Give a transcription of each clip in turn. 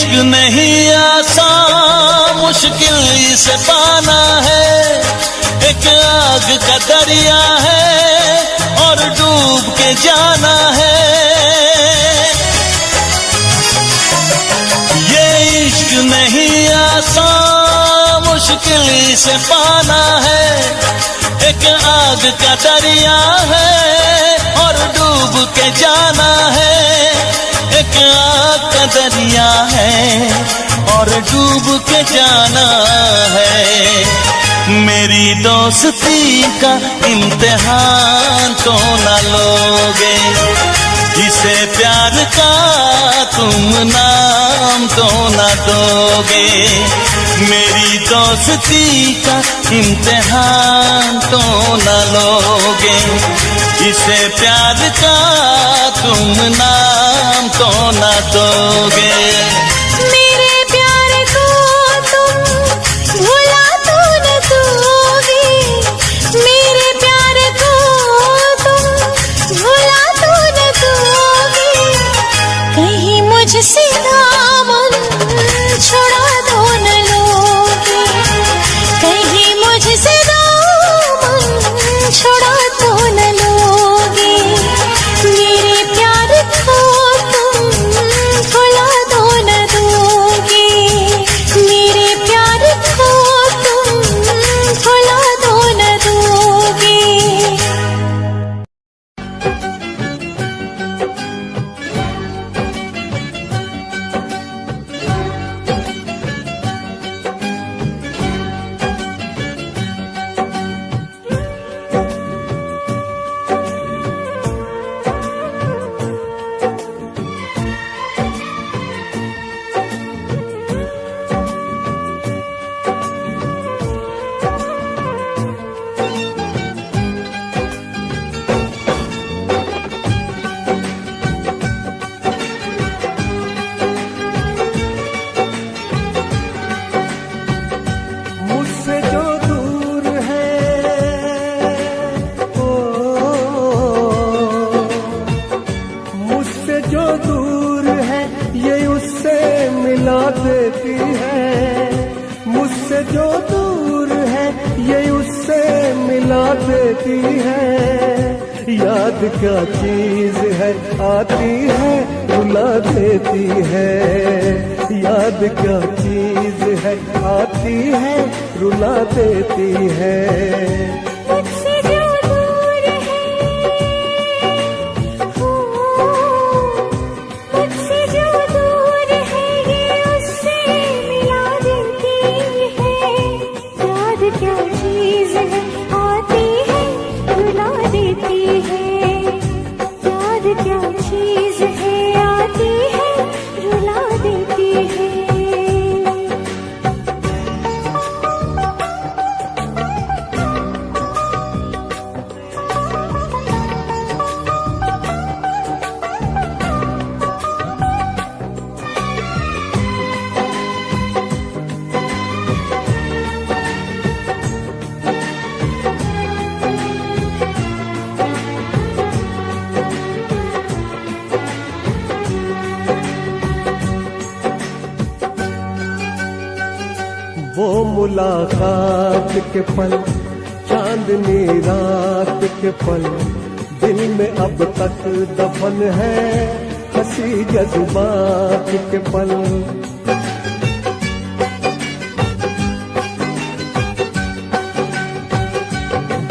इश्क नहीं आसान, मुश्किल इसे पाना है। एक आग का दरिया है और डूब के जाना है। ये इश्क नहीं आसान, मुश्किल इसे पाना है। एक आग का दरिया है और डूब के जाना है। एक आग का दरिया है और डूब के जाना है। मेरी दोस्ती का इम्तिहान तो न लोगे, जिसे प्यार का तुम नाम तो न दोगे। मेरी दोस्ती का इम्तिहान तो न लोगे, जिसे प्यार का तुम नाम तो न दोगे। मेरे प्यार को तुम भुला तो न दोगे, मेरे प्यार को तुम भुला तो न दोगे। कहीं मुझसे दामन छुड़ा तो न लोगे, कहीं मुझसे दामन छुड़ा तो न लोगे। मेरे प्यार को तुम भुला तो न दोगे, मेरे प्यार को तुम भुला तो न दोगे। मुझसे जो दूर है मुझसे जो दूर है ये उससे मिला देती है। मुझसे जो दूर है ये उससे मिला देती है। याद क्या चीज है आती है रुला देती है। याद क्या चीज है आती है रुला देती है। मुझसे जो दूर है मुझसे जो दूर है ये उससे मिला देती है। याद क्या चीज है आती है रुला देती है। याद क्या चीज है आती है रुला देती है। वो मुलाकात के पल, चांदनी रात के पल, दिल में अब तक दफन है हंसी जज्बात के पल।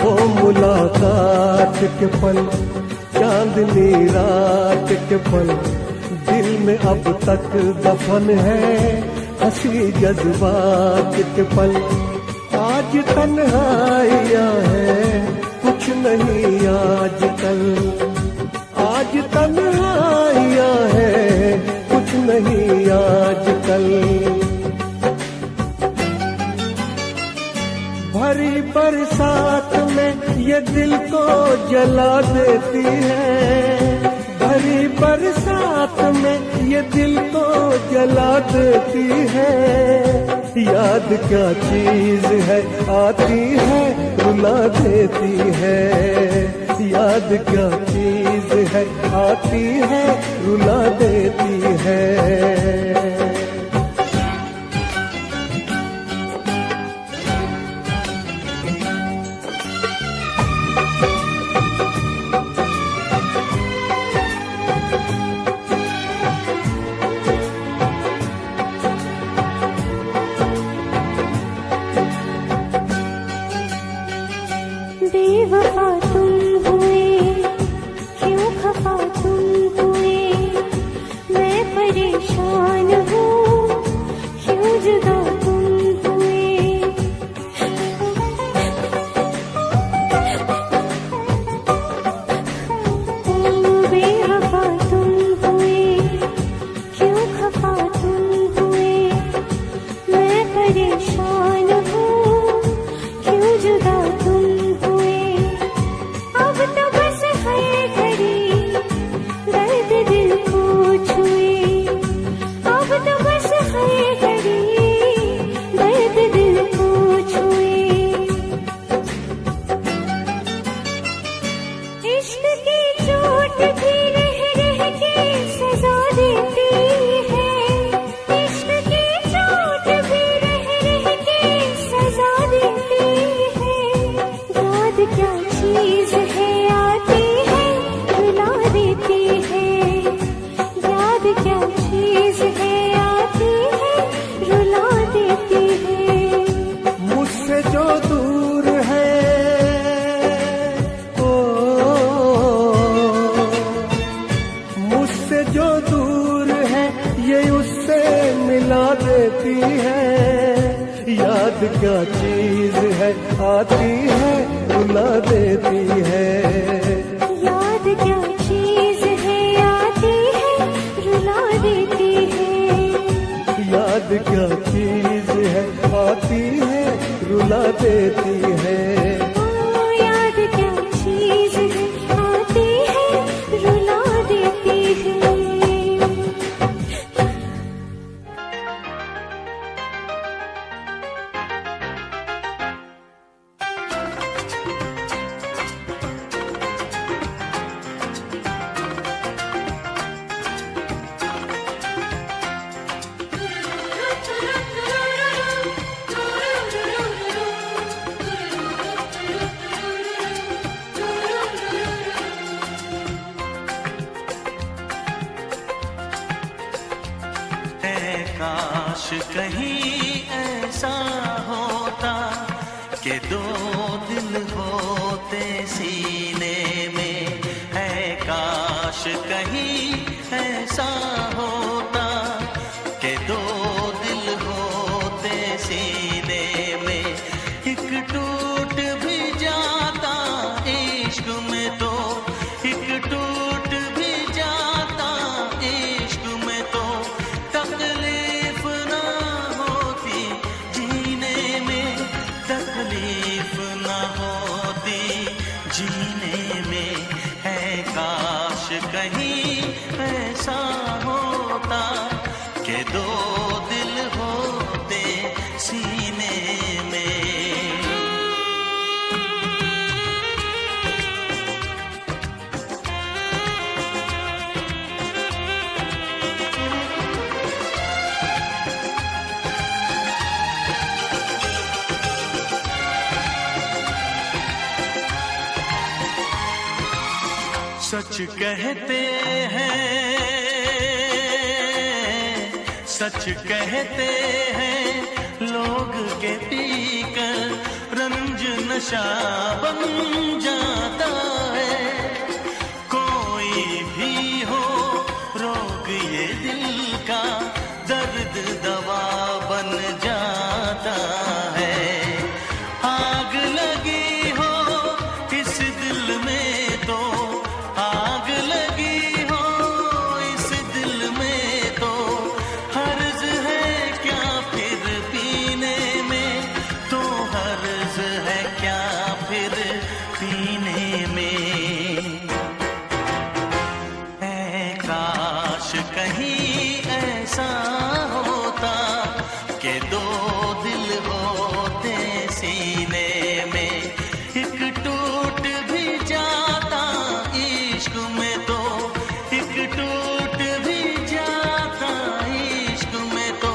वो मुलाकात के पल, चांदनी रात के पल, दिल में अब तक दफन है हंसी जज्बात के पल। आज तन्हाइयाँ है कुछ नहीं आजकल। आज तन्हाइयाँ है कुछ नहीं आजकल। भरी बरसात में ये दिल को जला देती है। भरी बरसात में ये दिल को जला देती है। याद क्या चीज है आती है रुला देती है। याद क्या चीज है आती है रुला देती है। ये उससे मिला देती है। याद क्या चीज है, आती है रुला देती है। याद क्या चीज है, आती है रुला देती है। याद क्या चीज है, आती है रुला देती है। याद क्या चीज है, आती है रुला देती है। काश कहीं ऐसा होता कि दो दिल होते सीने में। है काश कहीं ऐसा होता कि दो दिल होते सीने में। एक टूट भी जाता इश्क में तो, एक टूट भी जाता इश्क में तो तकलीफ ना होती जीने में। तकलीफ ना होती जीने में। है काश कहीं ऐसा होता कि दो दिल होते सीने में। सच कहते हैं, सच कहते हैं लोग के पीकर रंज नशा बन जाता है। कोई भी हो रोग ये दिल का, दर्द दवा बन जाता है। आग लगी हो इस दिल में तो, आग लगी हो इस दिल में तो हर्ज है क्या फिर पीने में। तो हर्ज है क्या फिर पीने में। है काश कहीं ऐसा होता कि दो दिल होते सीने में। एक टूट भी जाता इश्क में तो, एक टूट भी जाता इश्क में तो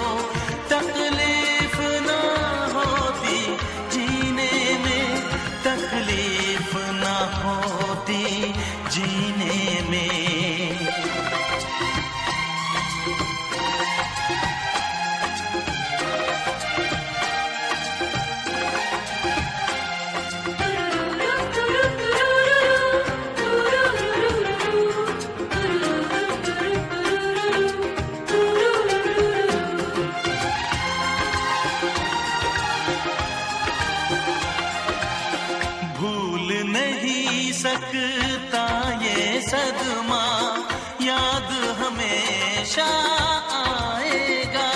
तकलीफ ना होती जीने में। तकलीफ ना होती जीने में। भूल नहीं सकता ये सदमा, याद हमेशा आएगा।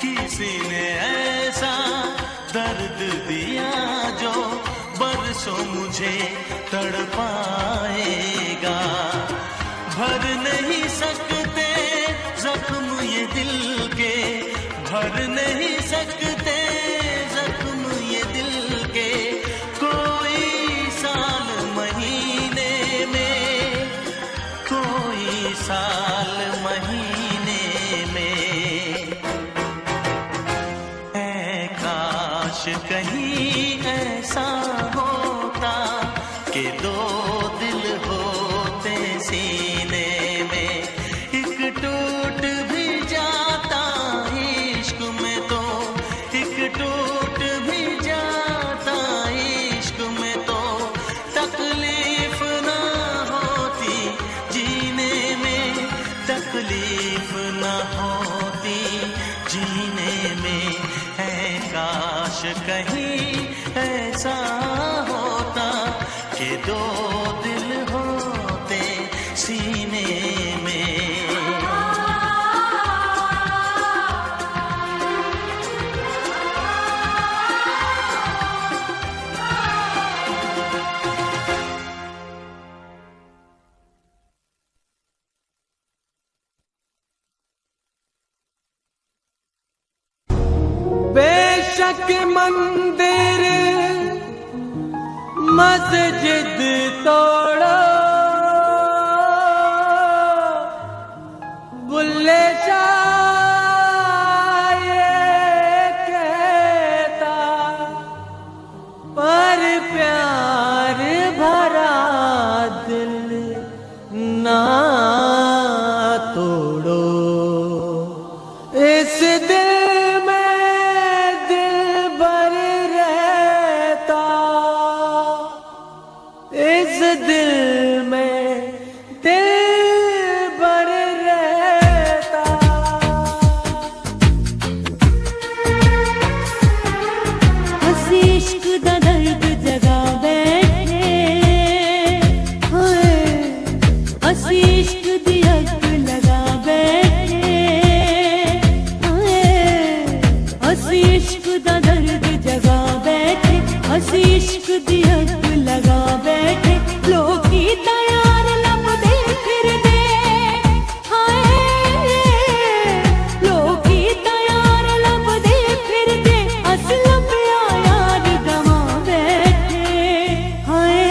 किसी ने ऐसा दर्द दिया जो बरसों मुझे तड़पाएगा। भर नहीं सकते जख्म ये दिल के, भर नहीं सकते जख्म ये दिल के। कोई साल महीने में, कोई साल महीने में। है काश कहीं ऐसा होता कि दो दिल होते सीने में। एक टूट भी जाता इश्क में तो, एक टूट भी जाता इश्क में तो तकलीफ ना होती जीने में। तकलीफ ना ऐसा होता कि दो दिल होते सीने में। बेशक मंदिर मस्जिद तोड़ो, बुल्ले शाह ये कहता, पर प्यार भरा दिल ना तोड़ो। इस दिल दिल में दिल भर रहता। हंसी इश्क दा दर्द जगा बैठे, हंसी इश्क दी अग लगा बैठे, हंसी इश्क दा दर्द जगा बैठे, हंसी इश्क दी अग लगा बैठे। लोकी तैयार लपदे फिरदे, हाय लोकी तैयार लपदे फिरदे, अस लभया यार गवा बैठे। हाय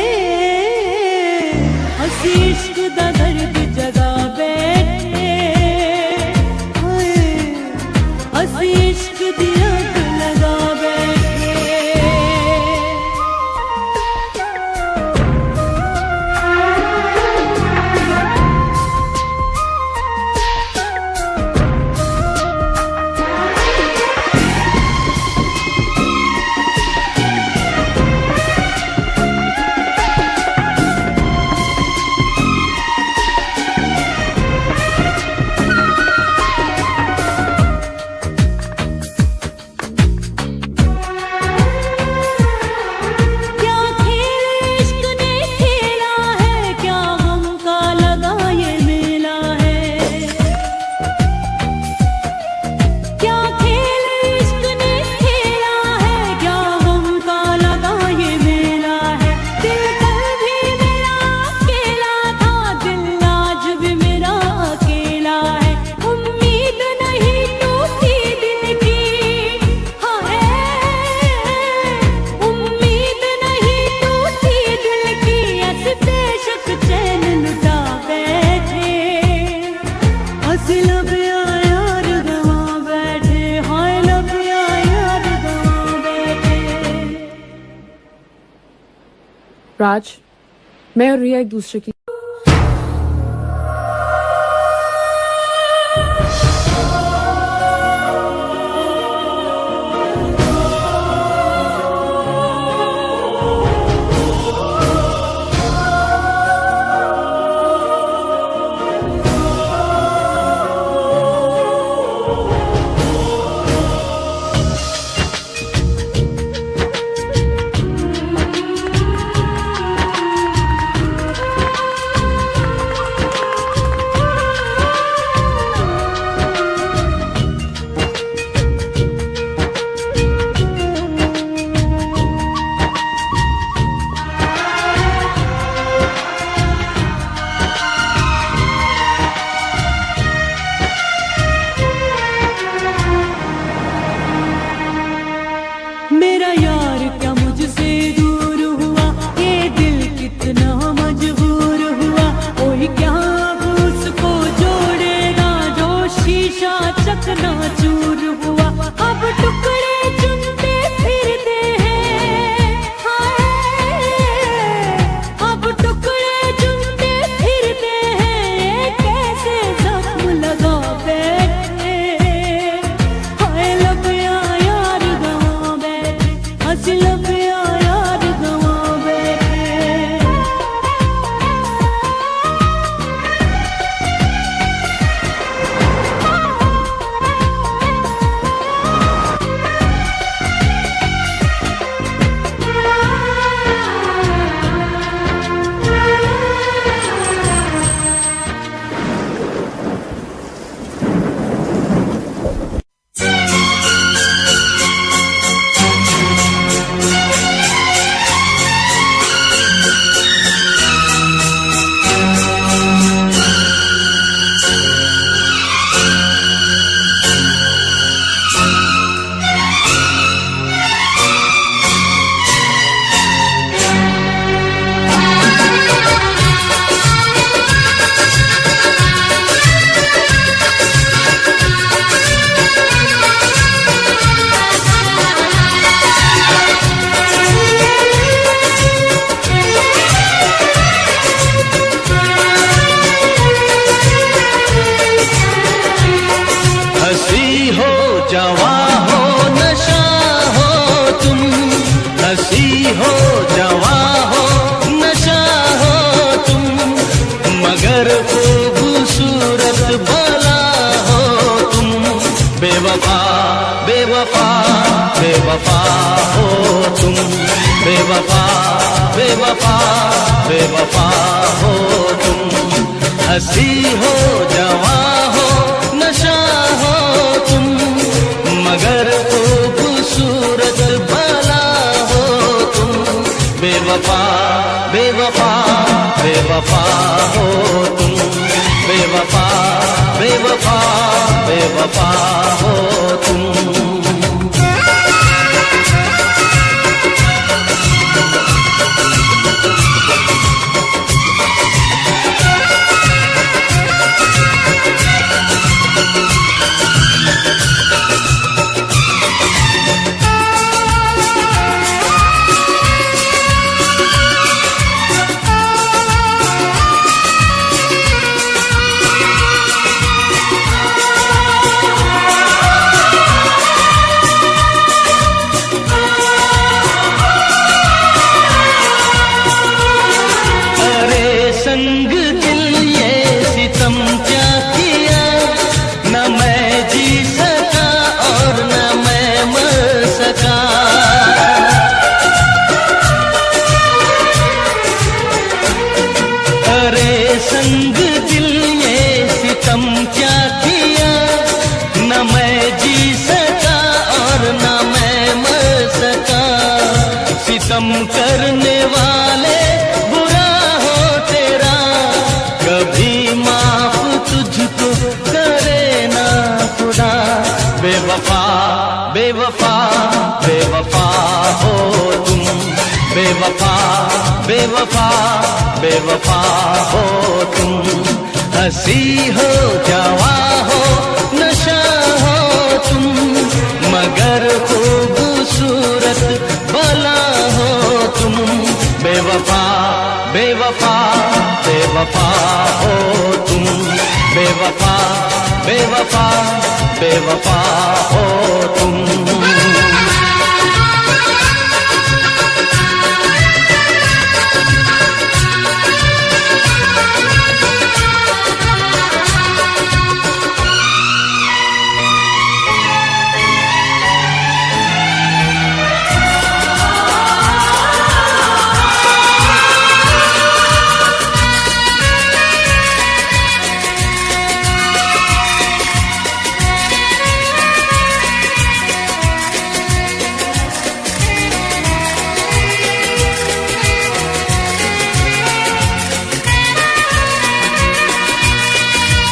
हंसी इश्क दा दर्द जगा बैठे, हाय हंसी इश्क दी अग लगा बैठे। राज, मैं और रिया एक दूसरे की चकनाचूर हुआ, अब टुकड़े चुनते फिरते हैं, हाय अब टुकड़े चुनते फिरते हैं, ये कैसे जख्म लगा बैठे, हाय लबिया यार गवा बैठे, हंस लबिया यार गवा बैठे। बेवफा बेवफा बेवफा हो तुम, बेवफा बेवफा बेवफा हो तुम। हंसी हो जवां हो नशा हो तुम, मगर खूबसूरत भला हो तुम। बेवफा बेवफा बेवफा हो तुम, बेवफा बेवफा बेवफा हो तुम। संग दिल ये सितम क्या किया, न मैं जी सका और न मैं मर सका। अरे संग दिल ये सितम क्या किया, न मैं जी सका और न मैं मर सका। सितम करने वाले कभी माफ तुझको करे ना खुदा। बेवफा बेवफा बेवफा हो तुम, बेवफा बेवफा बेवफा हो तुम। हंसी हो जवां हो नशा हो तुम, मगर खूबसूरत भला हो तुम। बेवफा बेवफा बेवफा हो तुम, बेवफा बेवफा बेवफा हो तुम।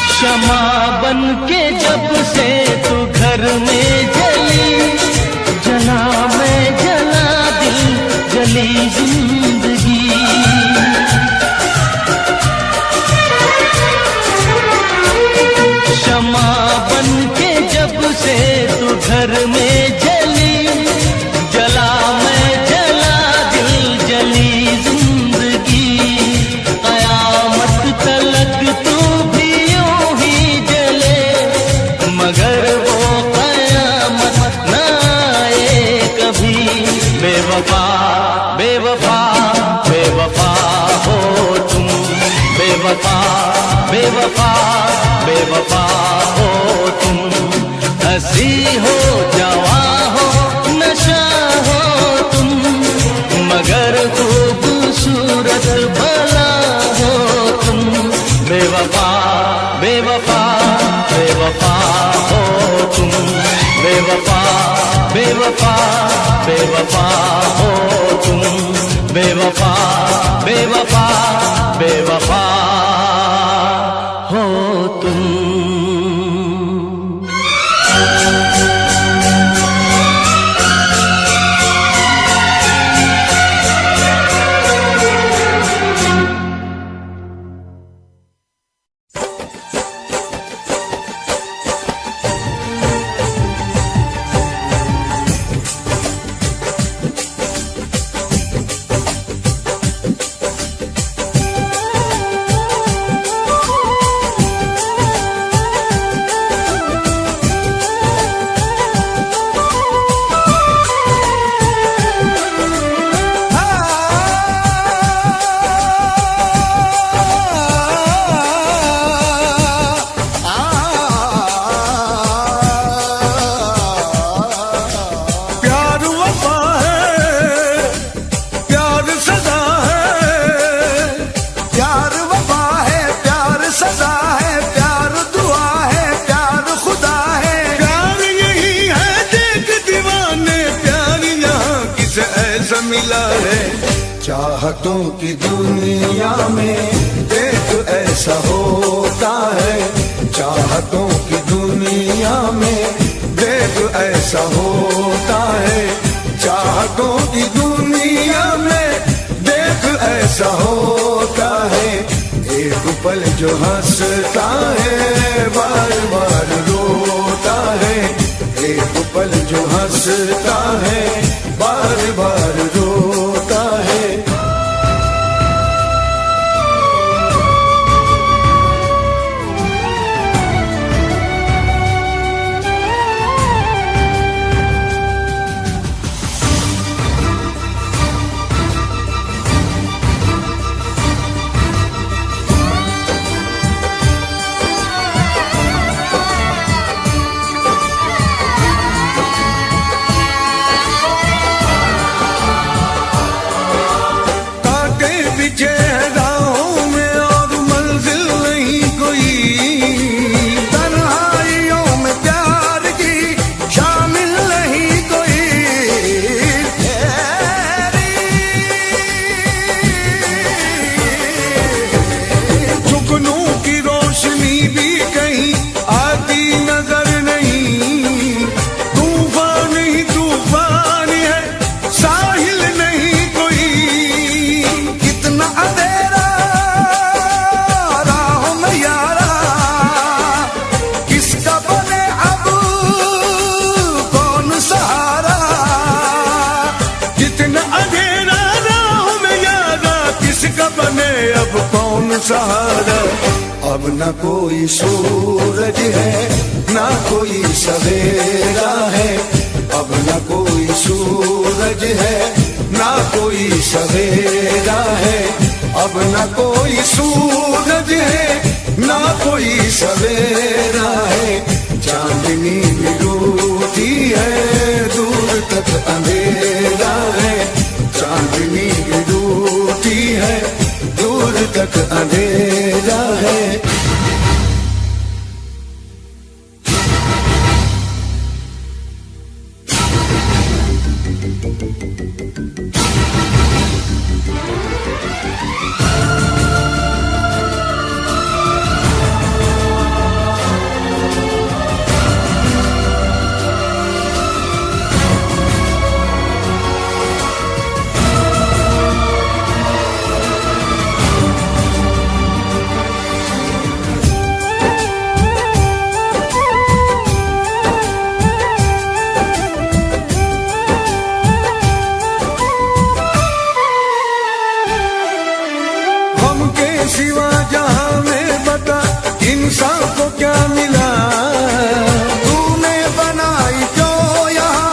क्षमा बन के जब से तू घर में जली, जला मैं जला दिल जली जिंदगी। क्षमा बन के जब से तू घर में जली, जला मैं जला दिल जली जिंदगी। कयामत तलक तू मगर वो कयामत न आए कभी। बेवफा बेवफा बेवफा हो तुम, बेवफा बेवफा बेवफा हो तुम। हंसी हो जवां हो नशा हो तुम, मगर खूबसूरत भला हो तुम। बेवफा बेवफा बेवफा हो तुम, बेवफा बेवफा बेवफा हो तुम। बेवफा बेवफा बेवफा हो तुम। मिला है। चाहतों की दुनिया में देख ऐसा होता है, चाहतों की दुनिया में देख ऐसा होता है, चाहतों की दुनिया में देख ऐसा होता है। एक पल जो हंसता है बार बार रोता है, एक पल जो हंसता है बार बार रोता है। सहारा अब न कोई सूरज है ना कोई सवेरा है, अब न कोई सूरज है ना कोई सवेरा है, अब न कोई सूरज है ना कोई सवेरा है। चांदनी भी रोती है दूर तक अंधेरा है, चांदनी भी रोती है दूर तक अंधेरा है। सिवा जहां में बता इंसान को क्या मिला, तूने बनाई जो यहाँ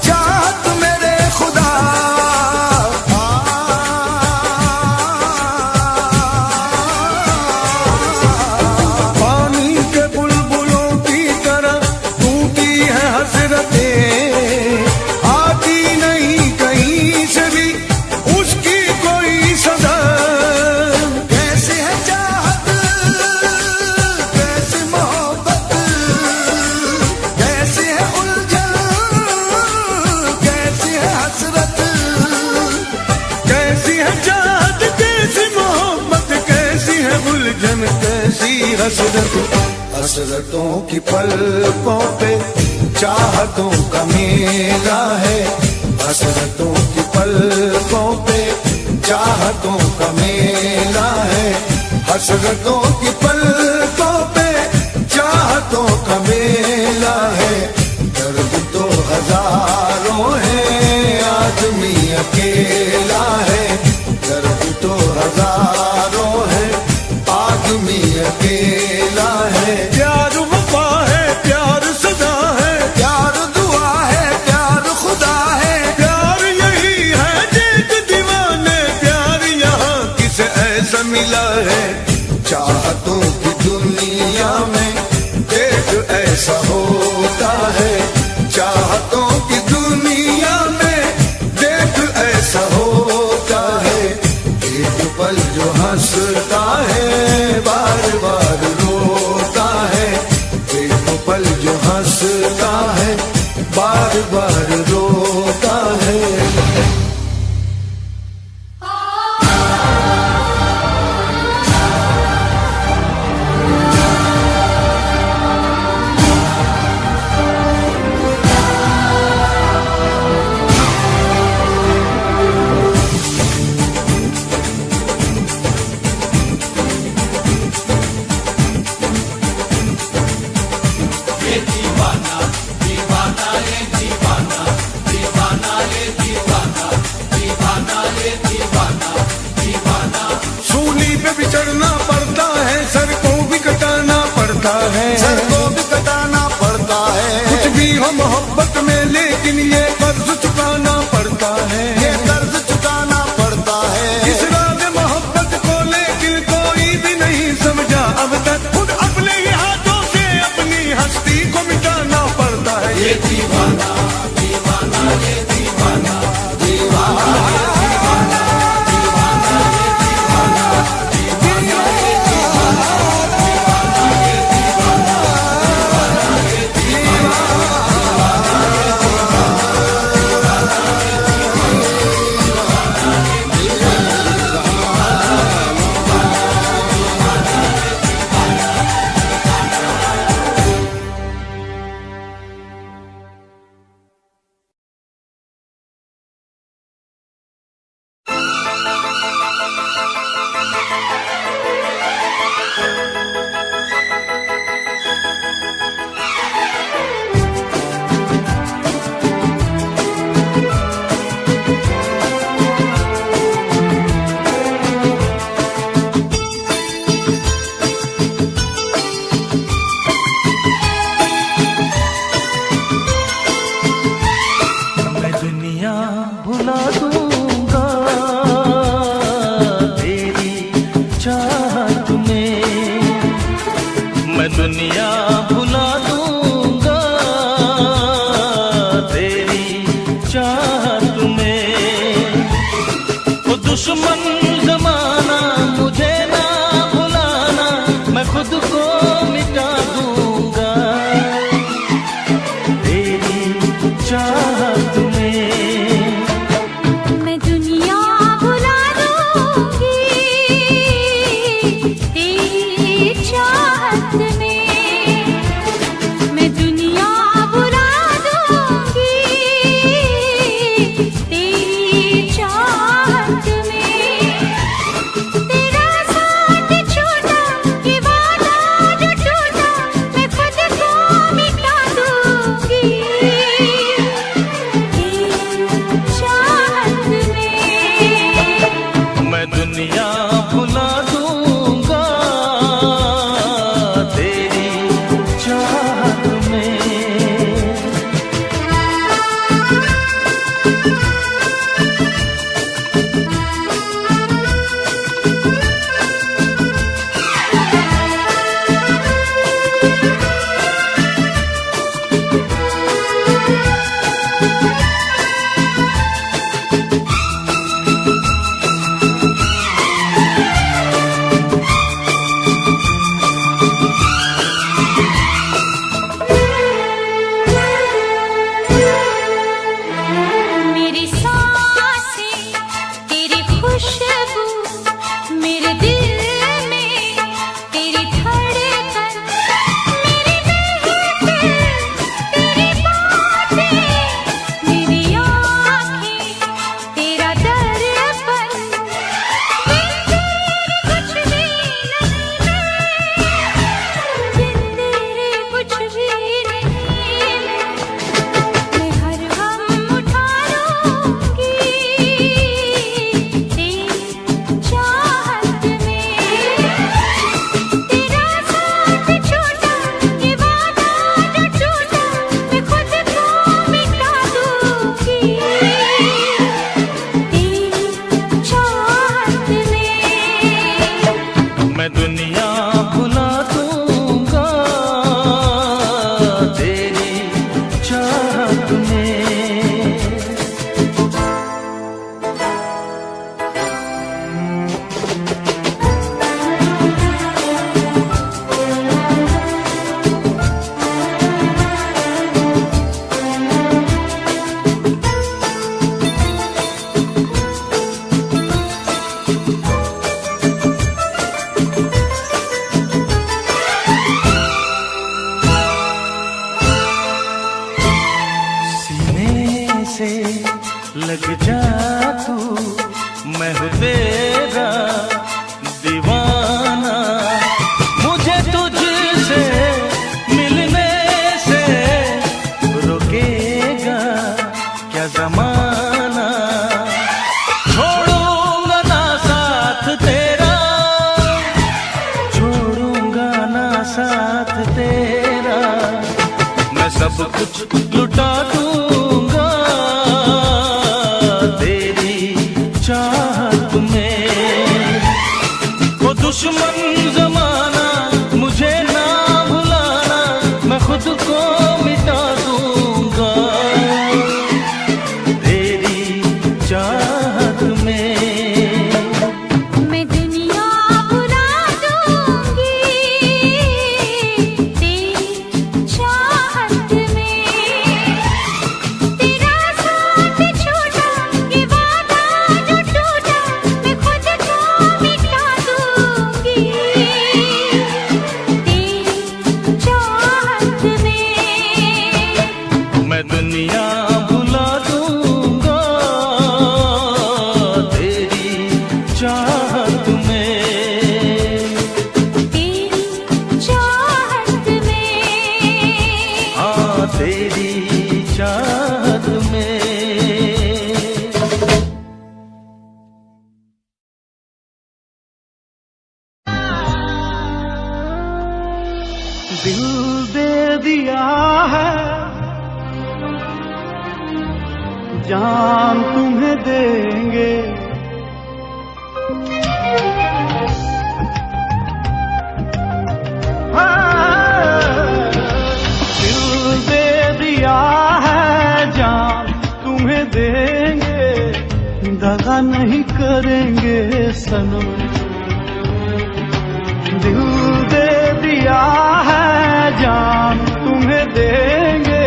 चाहत मेरे खुदा। पानी के बुलबुलों की तरह टूटी है हसरतें, आती नहीं कहीं से भी उसकी कोई सदा। कैसी हसरत हसरतों की पलकों पे चाहतों का मेला है, हसरतों की पलकों पे चाहतों का मेला है, हसरतों की पलकों पे चाहतों का मेला है। दर्द तो हजारों है आदमी अकेला है, दर्द तो हजारों है आदमी अकेला है। प्यार वफा है प्यार सदा है, प्यार दुआ है प्यार खुदा है, प्यार यही है देख दीवाने, प्यार यहाँ किसे ऐसा मिला है। चाहतों की दुनिया में देख ऐसा होता है, चाहतों की दुनिया में देख ऐसा होता है। एक पल जो हंसता है बार बार रोता है, एक पल जो हंसता है बार बार रोता है। सूली पे भी चढ़ना पड़ता है, सर को भी कटाना पड़ता है, सर को भी कटाना पड़ता है। कुछ भी हो मोहब्बत में, लेकिन ये कर्ज चुकाना पड़ता है, ये कर्ज चुकाना पड़ता है। इस राज मोहब्बत को लेकिन कोई भी नहीं समझा अब तक, खुद अपने ही हाथों से अपनी हस्ती को मिटाना पड़ता है। ये दीवाना दीवाना ये दीवाना दीवाना भुला दूंगा तेरी चाहत में, मैं दुनिया भुला दूंगा तेरी चाहत में। वो दुश्मन जमाना मुझे ना भुलाना, मैं खुद को मिटा दूंगा तेरी चाहत में। लग जा तू, मैं हूँ तेरा दीवाना। मुझे तुझसे मिलने से कुछ लुटा दूंगा तेरी चाहत में। वो दुश्मन जमाना मुझे ना भुलाना, मैं खुद को मिटा दूंगा तेरी चाहत में। मैं दुनिया बुला दूंगी तेरी चाहत में। तेरा साथ छोड़ा ये वादा जो टूटा, मैं खुद को मिटा दूंगी तेरी चाहत में। मैं दुनिया भुला दूंगा तेरी चाहत में। तेरी चाहत में। हाँ तेरी चाहत में। दिल दे दिया है, जान तुम्हें देंगे। दिल दे दिया है, जान तुम्हें देंगे। दगा नहीं करेंगे सनम। दिल दे दिया है, जान तुम्हें देंगे।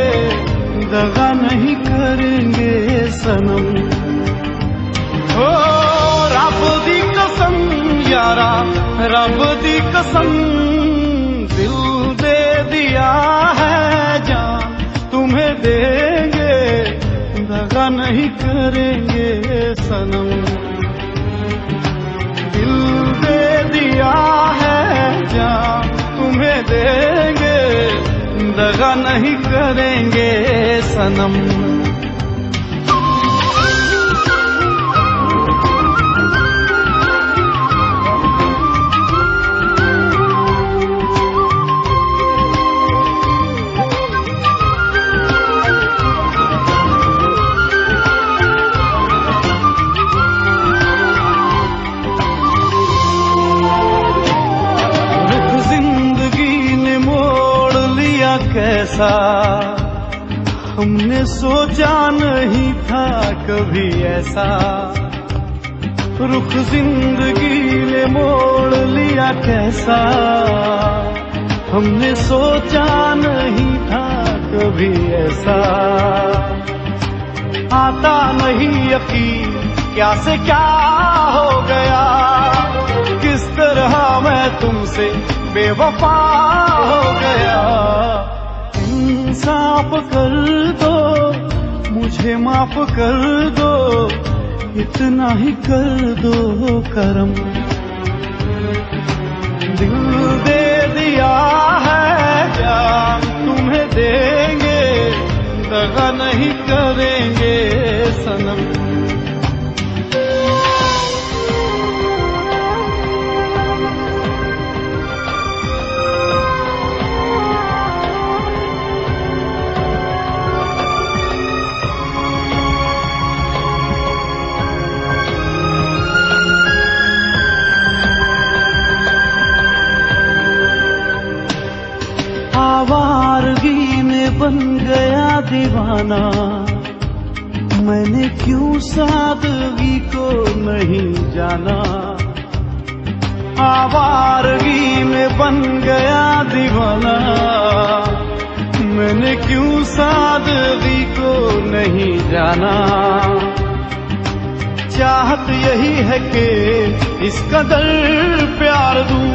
दगा नहीं करेंगे सनम। ओ रब दी कसम यारा, रब दी कसम। दिल दे दिया है, जान तुम्हें देंगे। दगा नहीं करेंगे सनम। दिल दे दिया है, जान तुम्हें देंगे। दगा नहीं करेंगे सनम। कैसा हमने सोचा नहीं था कभी ऐसा। रुख जिंदगी ने मोड़ लिया कैसा, हमने सोचा नहीं था कभी ऐसा। आता नहीं यकीन क्या से क्या हो गया, किस तरह मैं तुमसे बेवफा हो गया। इंसाफ कर दो, मुझे माफ कर दो, इतना ही कर दो करम। दिल दे दिया है, जान तुम्हें देंगे। दगा नहीं करेंगे सनम। आवारगी ने बन गया दीवाना, मैंने क्यों सादगी को नहीं जाना। आवारगी में बन गया दीवाना, मैंने क्यों सादगी को नहीं जाना। चाहत यही है कि इस कदर प्यार दूं,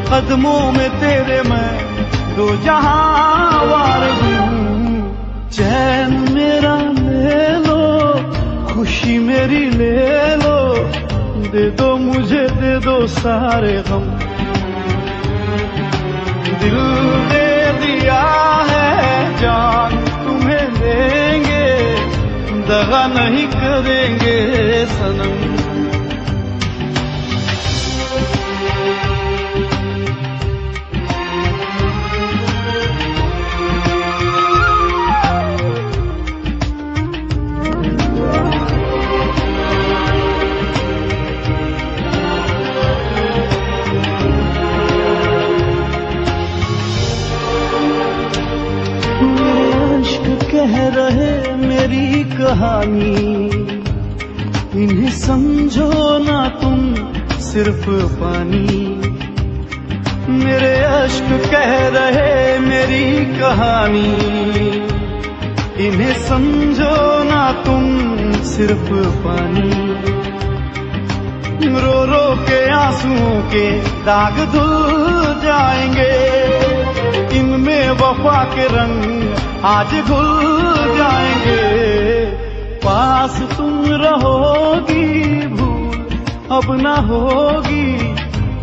कदमों में तेरे मैं दो जहां वार दूं। चैन मेरा ले लो, खुशी मेरी ले लो, दे दो मुझे दे दो सारे गम। दिल दे दिया है, जान तुम्हें देंगे। दगा नहीं करेंगे सनम। कह रहे मेरी कहानी, इन्हें समझो ना तुम सिर्फ पानी। मेरे अश्क कह रहे मेरी कहानी, इन्हें समझो ना तुम सिर्फ पानी। रो रो के आंसुओं के दाग धुल जाएंगे, इनमें वफा के रंग आज घुल जाएंगे। पास तुम रहोगी भूल अब ना होगी,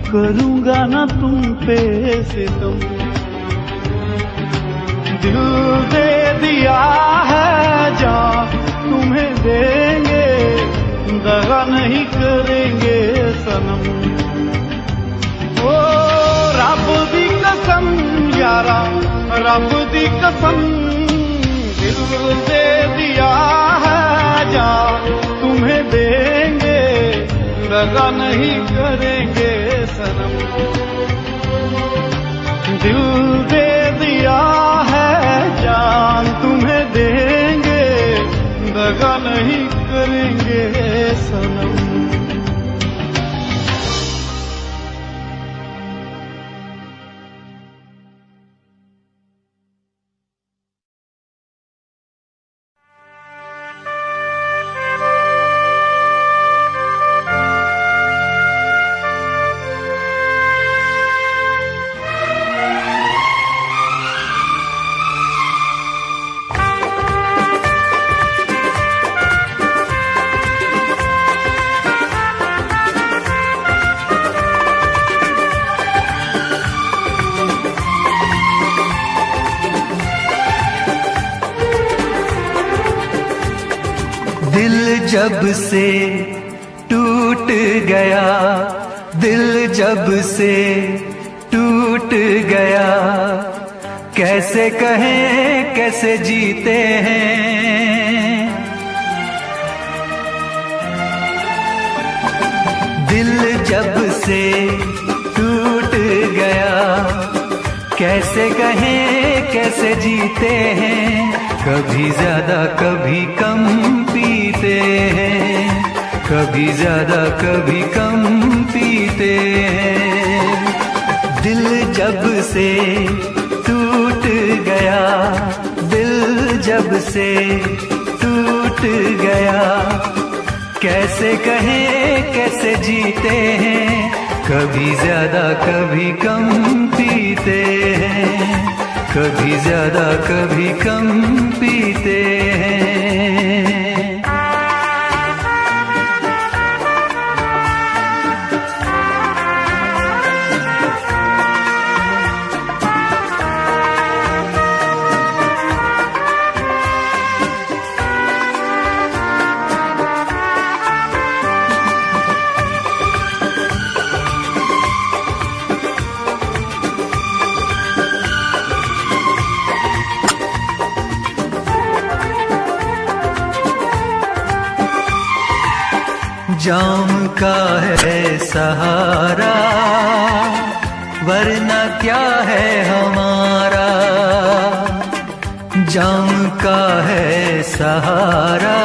करूंगा ना तुम पे सितम। दिल दे दिया है जान तुम्हें देंगे, दगा नहीं करेंगे सनम। ओ रब दी कसम यारा, रब दी कसम, दिल दे दिया है जान तुम्हें देंगे, दगा नहीं करेंगे सनम। दिल दे दिया है जान तुम्हें देंगे, दगा नहीं करेंगे सनम। दिल जब से टूट गया, दिल जब से टूट गया, कैसे कहें कैसे जीते हैं। दिल जब से टूट गया, कैसे कहें कैसे जीते हैं। कभी ज्यादा कभी कम पीते हैं, कभी ज्यादा कभी कम पीते हैं। दिल जब से टूट गया, दिल जब से टूट गया, कैसे कहें कैसे जीते हैं। कभी ज्यादा कभी कम पीते हैं, कभी ज्यादा कभी कम पीते हैं। जाम का है सहारा, वरना क्या है हमारा। जाम का है सहारा,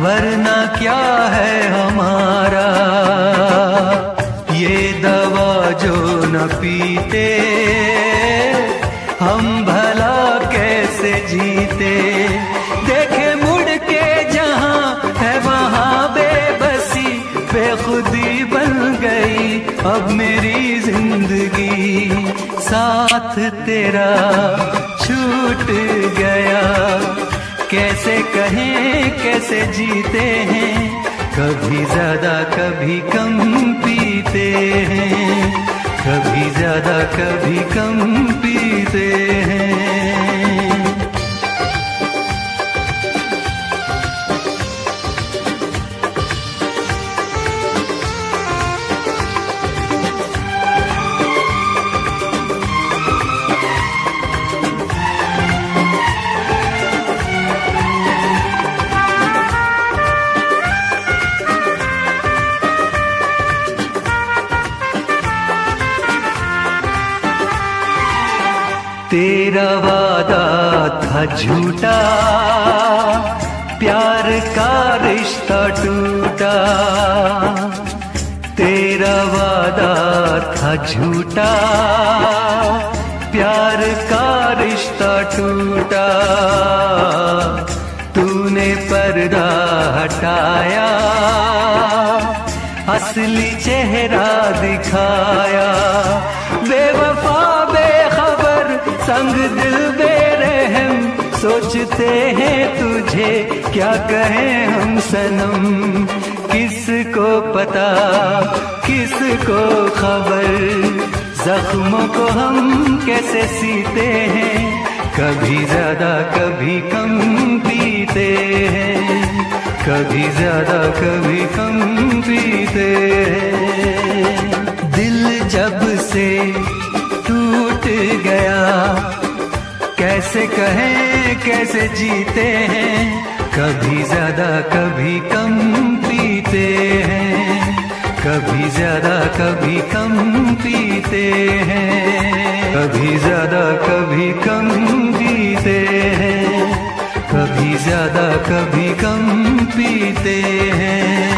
वरना क्या है हमारा। ये दवा जो न पीते, हम भला कैसे जीते। देखे मुड़ के जहां है वहां बेबसी, बेखुदी बन गई अब मेरी जिंदगी। साथ तेरा छूट गया, कैसे कहें कैसे जीते हैं। कभी ज्यादा कभी कम पीते हैं, कभी ज्यादा कभी कम पीते हैं। तेरा वादा था झूठा, प्यार का रिश्ता टूटा। तेरा वादा था झूठा, प्यार का रिश्ता टूटा। तूने पर्दा हटाया, असली चेहरा दिखाया। बेवफा बेखबर संग दिल बेरहम, सोचते हैं तुझे क्या कहें हम सनम। किसको पता किसको खबर, जख्मों को हम कैसे सीते हैं। कभी ज्यादा कभी कम पीते हैं, कभी ज्यादा कभी कम पीते हैं। दिल जब से टूट गया, कैसे कहें कैसे जीते हैं। कभी ज्यादा कभी कम पीते हैं, कभी ज्यादा कभी कम पीते हैं। कभी ज्यादा कभी कम पीते हैं, कभी ज्यादा कभी कम पीते हैं।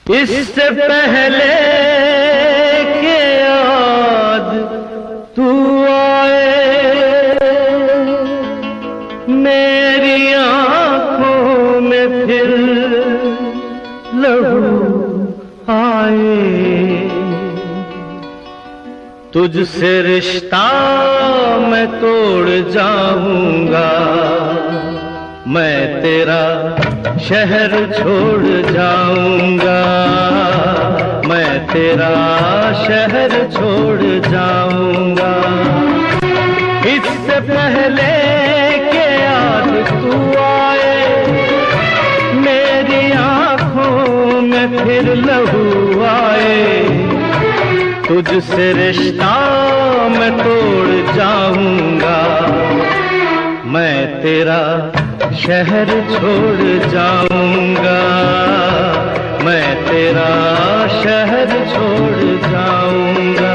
इससे पहले के याद तू आए मेरी आंखों में फिर लहू आए। तुझसे रिश्ता मैं तोड़ जाऊंगा, मैं तेरा शहर छोड़ जाऊंगा, मैं तेरा शहर छोड़ जाऊंगा। इससे पहले के याद तू आए मेरी आंखों में फिर लहू आए। तुझसे रिश्ता मैं तोड़ जाऊंगा, मैं तेरा शहर छोड़ जाऊंगा, मैं तेरा शहर छोड़ जाऊंगा।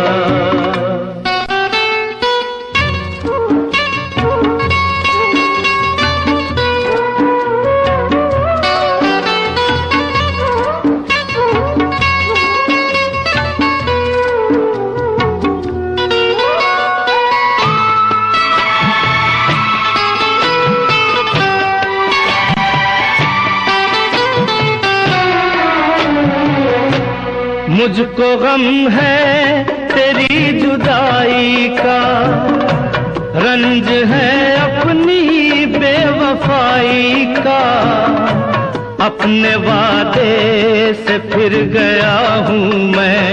मुझको गम है तेरी जुदाई का, रंज है अपनी बेवफाई का। अपने वादे से फिर गया हूँ मैं,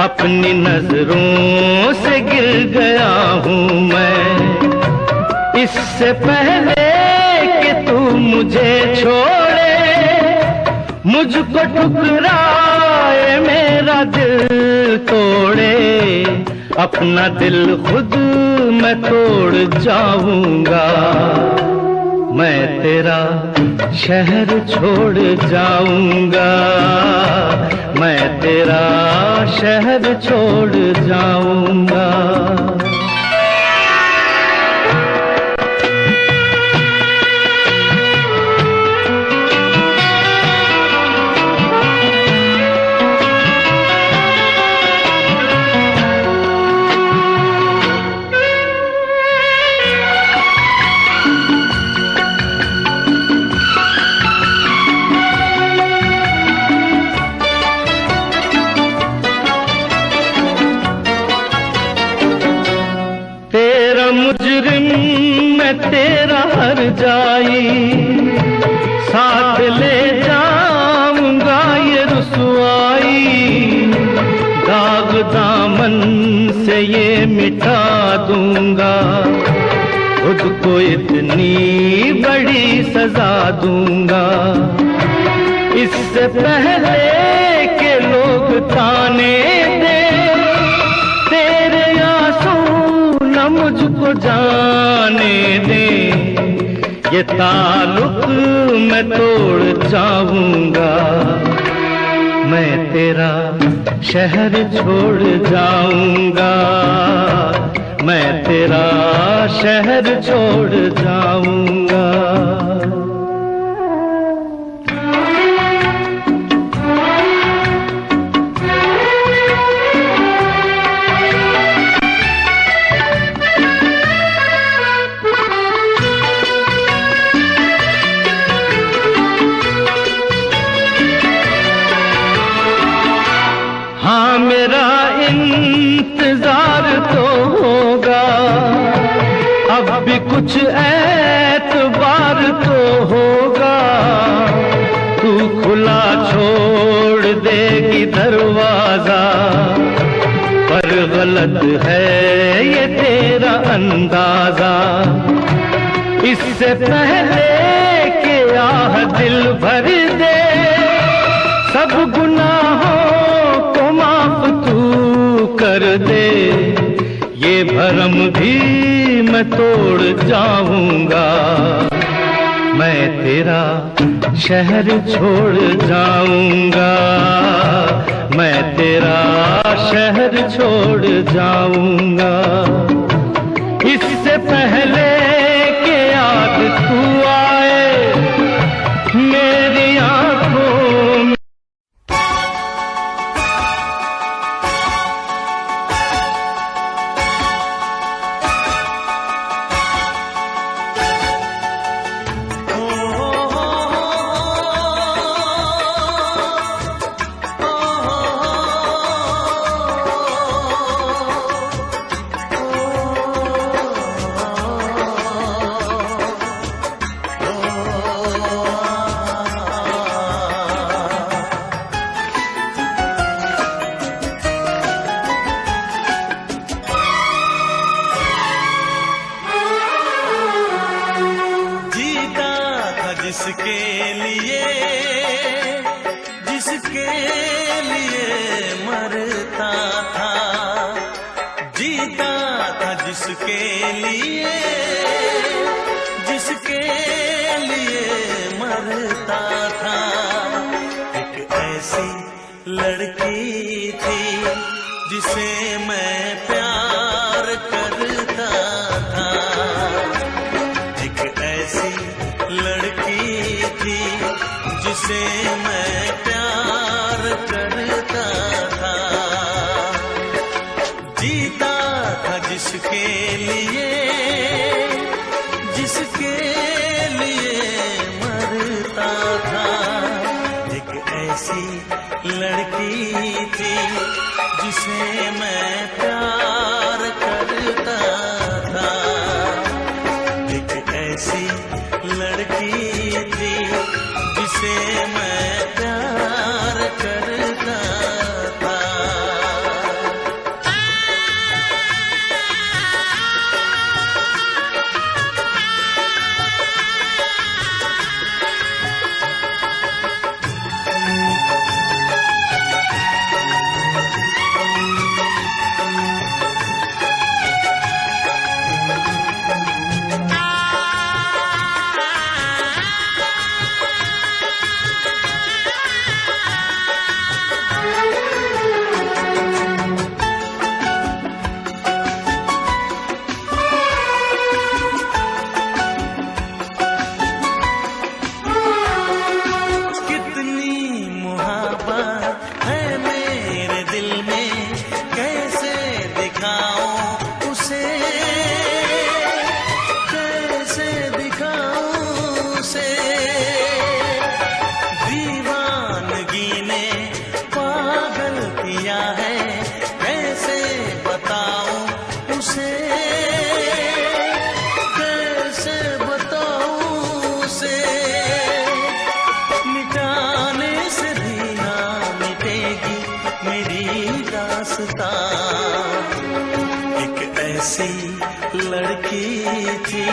अपनी नजरों से गिर गया हूँ मैं। इससे पहले कि तू मुझे छोड़े, मुझको ठुकराए मेरा दिल तोड़े, अपना दिल खुद मैं तोड़ जाऊंगा, मैं तेरा शहर छोड़ जाऊंगा, मैं तेरा शहर छोड़ जाऊंगा। मुजरिम मैं तेरा हर जाई, साथ ले जाऊंगा ये रुसवाई। दाग दामन से ये मिटा दूंगा, खुद को इतनी बड़ी सजा दूंगा। इससे पहले के लोग ताने दे, तेरे आंसू न मुझको जाने दे। ये ताल्लुक मैं तोड़ जाऊंगा, मैं तेरा शहर छोड़ जाऊंगा, मैं तेरा शहर छोड़ जाऊंगा। हाँ मेरा इंतजार तो होगा, अब भी कुछ एतबार तो होगा। तू खुला छोड़ देगी दरवाजा, पर गलत है ये तेरा अंदाजा। इससे पहले कि आह दिल भर दे, सब गुनाहों माफ तू कर दे। ये भरम भी मैं तोड़ जाऊंगा, मैं तेरा शहर छोड़ जाऊंगा, मैं तेरा शहर छोड़ जाऊंगा। इससे पहले के याद तू आए मेरी आंखों जिसके लिए मरता था, जीता था जिसके लिए मरता था। एक ऐसी लड़की थी जिसे मैं प्यार करता था, एक ऐसी लड़की थी जिसे मैं प्यार करता था, जीता था जिसके लिए मरता था। एक ऐसी लड़की थी जिसे मैं प्यार करता था, एक ऐसी लड़की थी जिसे मैं प्यार करता था। एक ऐसी लड़की थी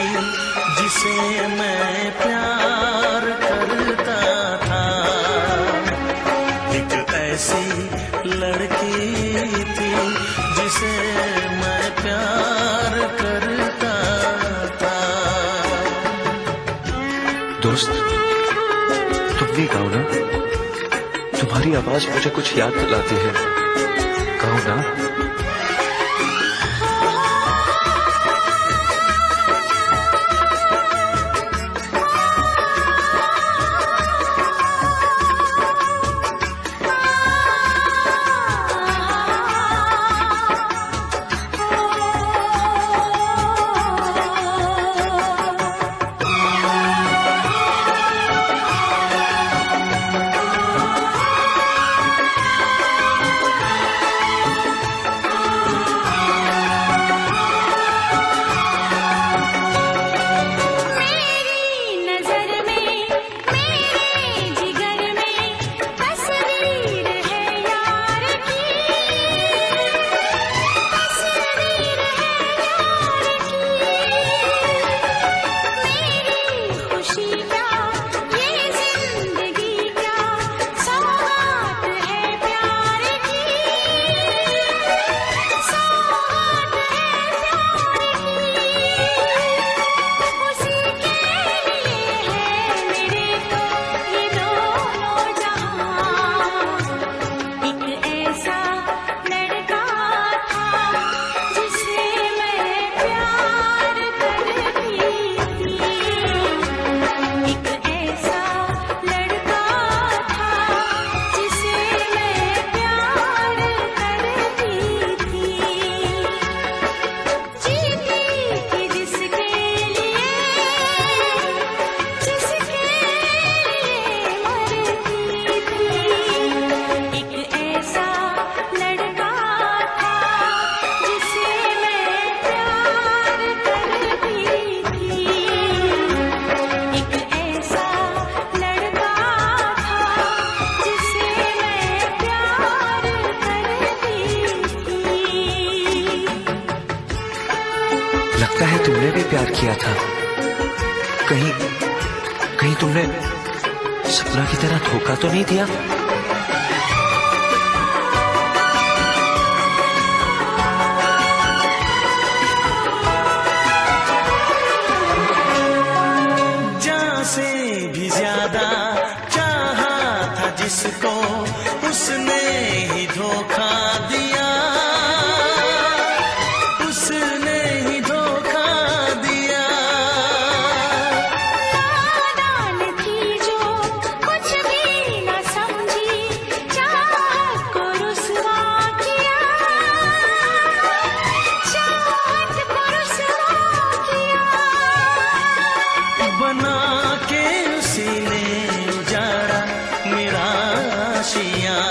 जिसे मैं प्यार करता था, एक ऐसी लड़की थी जिसे मैं प्यार करता था। दोस्त, तुम भी गाओ ना, तुम्हारी आवाज मुझे कुछ याद दिलाती है, गाओ ना। लगता है तुमने भी प्यार किया था, कहीं कहीं तुमने सपना की तरह धोखा तो नहीं दिया? जान से भी ज्यादा चाहा था जिसको, उसने ही धोखा दिया, उसने ही धोखा दिया। नादान थी जो कुछ भी न समझी, चाहत को रुसवा किया, चाहत को रुसवा किया। बना के उसी ने उजाड़ा मेरा आशियाँ।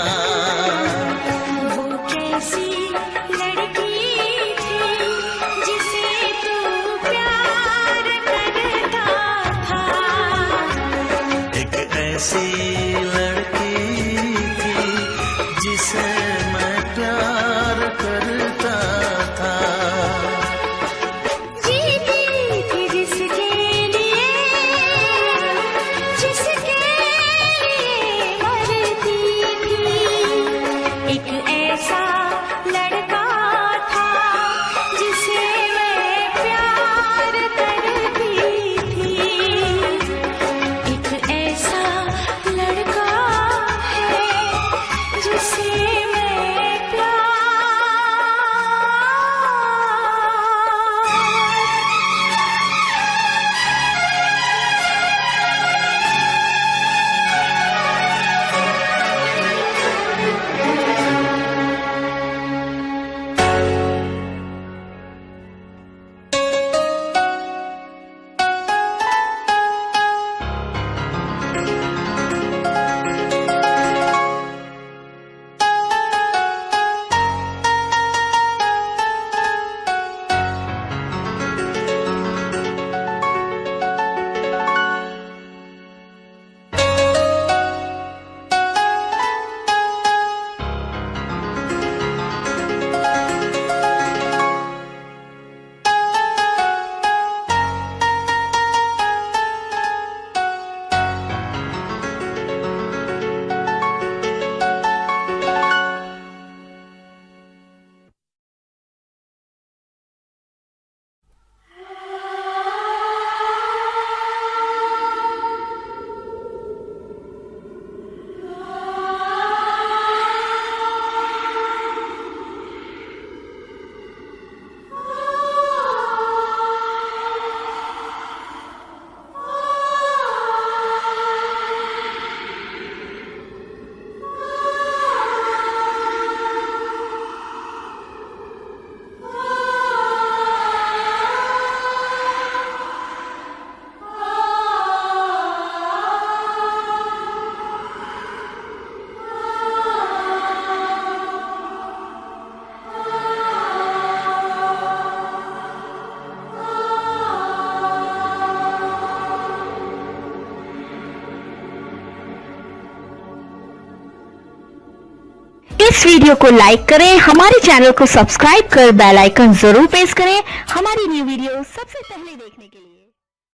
वो कैसी लड़की थी जिसे तू प्यार करता था, एक ऐसी लड़की थी जिसे मैं प्यार करता था। जीती थी जिसके लिए, जिसके लिए मरती थी। एक ऐसा लड़का था जिसे मैं प्यार करती थी। एक ऐसा लड़का है जिसे मैं प्यार। इस वीडियो को लाइक करें, हमारे चैनल को सब्सक्राइब कर बेल आइकन जरूर प्रेस करें हमारी न्यू वीडियो सबसे पहले देखने के लिए।